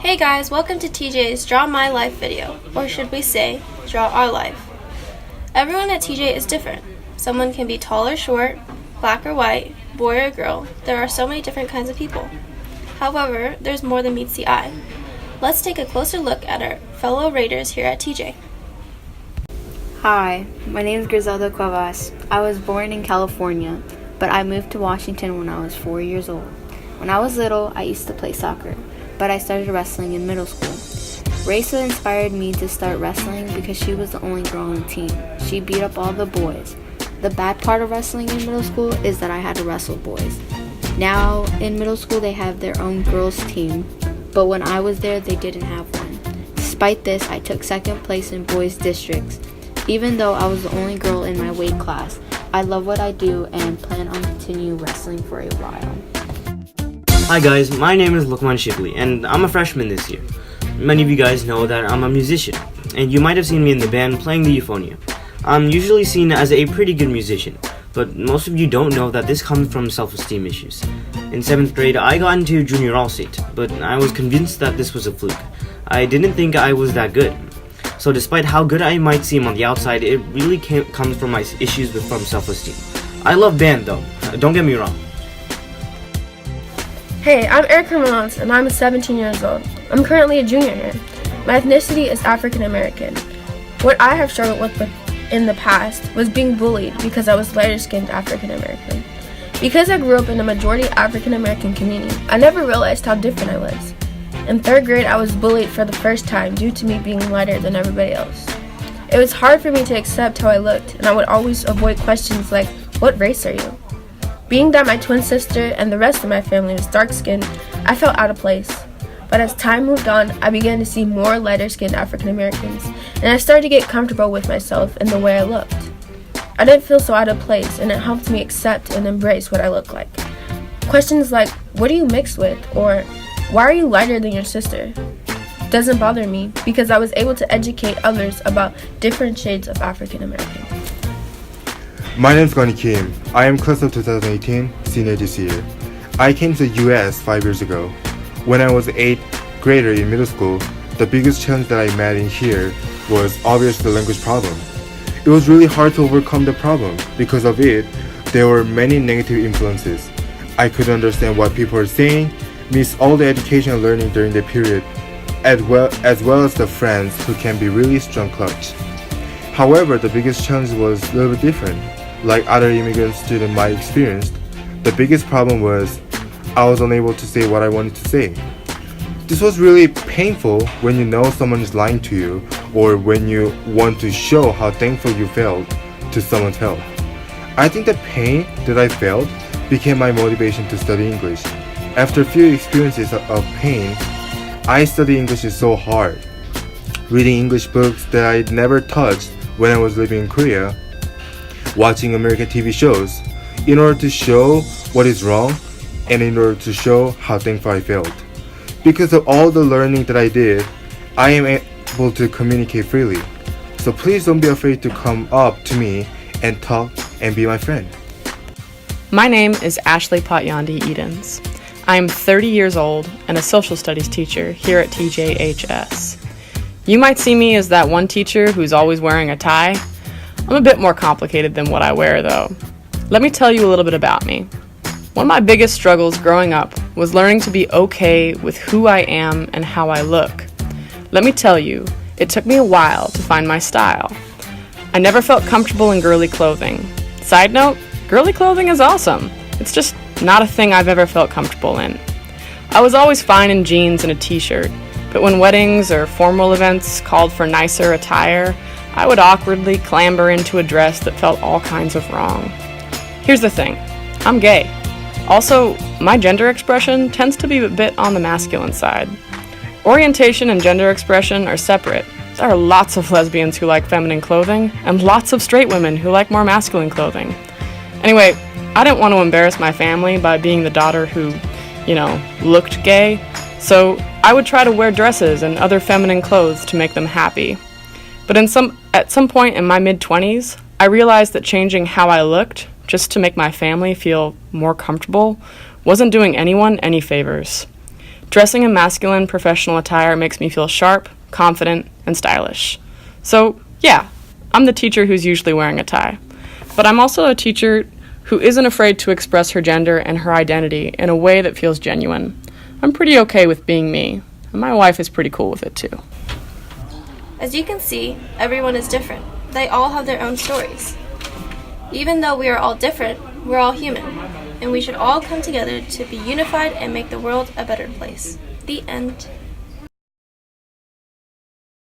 Hey guys, welcome to TJ's Draw My Life video, or should we say, Draw Our Life. Everyone at TJ is different. Someone can be tall or short, black or white, boy or girl. There are so many different kinds of people. However, there's more than meets the eye. Let's take a closer look at our fellow Raiders here at TJ. Hi, my name is Griselda Cuevas. I was born in California, but I moved to Washington when I was 4 years old. When I was little, I used to play soccer, but I started wrestling in middle school. Raisa inspired me to start wrestling because she was the only girl on the team. She beat up all the boys. The bad part of wrestling in middle school is that I had to wrestle boys. Now, in middle school, they have their own girls team, but when I was there, they didn't have one. Despite this, I took second place in boys districts. Even though I was the only girl in my weight class, I love what I do and plan on continuing wrestling for a while. Hi guys, my name is Lukman Shibli and I'm a freshman this year. Many of you guys know that I'm a musician, and you might have seen me in the band playing the euphonium. I'm usually seen as a pretty good musician, but most of you don't know that this comes from self-esteem issues. In 7th grade, I got into junior all-state, but I was convinced that this was a fluke. I didn't think I was that good. So despite how good I might seem on the outside, it really comes from my issues from self-esteem. I love band though, don't get me wrong. Hey, I'm Erica Ramones, and I'm 17 years old. I'm currently a junior here. My ethnicity is African American. What I have struggled with in the past was being bullied because I was lighter-skinned African American. Because I grew up in a majority African American community, I never realized how different I was. In 3rd grade, I was bullied for the first time due to me being lighter than everybody else. It was hard for me to accept how I looked, and I would always avoid questions like, "What race are you?" Being that my twin sister and the rest of my family was dark-skinned, I felt out of place. But as time moved on, I began to see more lighter-skinned African Americans, and I started to get comfortable with myself and the way I looked. I didn't feel so out of place, and it helped me accept and embrace what I look like. Questions like, "What are you mixed with?" or "Why are you lighter than your sister?" doesn't bother me because I was able to educate others about different shades of African American. My name is Gani Kim. I am class of 2018, senior this year. I came to the US 5 years ago. When I was 8th grader in middle school, the biggest challenge that I met in here was obviously the language problem. It was really hard to overcome the problem. Because of it, there were many negative influences. I couldn't understand what people were saying, missed all the education and learning during the period, as well as the friends who can be really strong clutch. However, the biggest challenge was a little bit different. Like other immigrant students might experience, the biggest problem was I was unable to say what I wanted to say. This was really painful when you know someone is lying to you, or when you want to show how thankful you felt to someone's help. I think the pain that I felt became my motivation to study English. After a few experiences of pain, I studied English so hard. Reading English books that I never touched when I was living in Korea, watching American TV shows, in order to show what is wrong and in order to show how thankful I felt. Because of all the learning that I did, I am able to communicate freely. So please don't be afraid to come up to me and talk and be my friend. My name is Ashley Patyandi Edens. I am 30 years old and a social studies teacher here at TJHS. You might see me as that one teacher who's always wearing a tie. I'm a bit more complicated than what I wear, though. Let me tell you a little bit about me. One of my biggest struggles growing up was learning to be okay with who I am and how I look. Let me tell you, it took me a while to find my style. I never felt comfortable in girly clothing. Side note, girly clothing is awesome. It's just not a thing I've ever felt comfortable in. I was always fine in jeans and a t-shirt, but when weddings or formal events called for nicer attire, I would awkwardly clamber into a dress that felt all kinds of wrong. Here's the thing, I'm gay. Also, my gender expression tends to be a bit on the masculine side. Orientation and gender expression are separate. There are lots of lesbians who like feminine clothing, and lots of straight women who like more masculine clothing. Anyway, I didn't want to embarrass my family by being the daughter who, looked gay, so I would try to wear dresses and other feminine clothes to make them happy. But at some point in my mid-20s, I realized that changing how I looked, just to make my family feel more comfortable, wasn't doing anyone any favors. Dressing in masculine professional attire makes me feel sharp, confident, and stylish. So, yeah, I'm the teacher who's usually wearing a tie. But I'm also a teacher who isn't afraid to express her gender and her identity in a way that feels genuine. I'm pretty okay with being me, and my wife is pretty cool with it too. As you can see, everyone is different. They all have their own stories. Even though we are all different, we're all human, and we should all come together to be unified and make the world a better place. The end.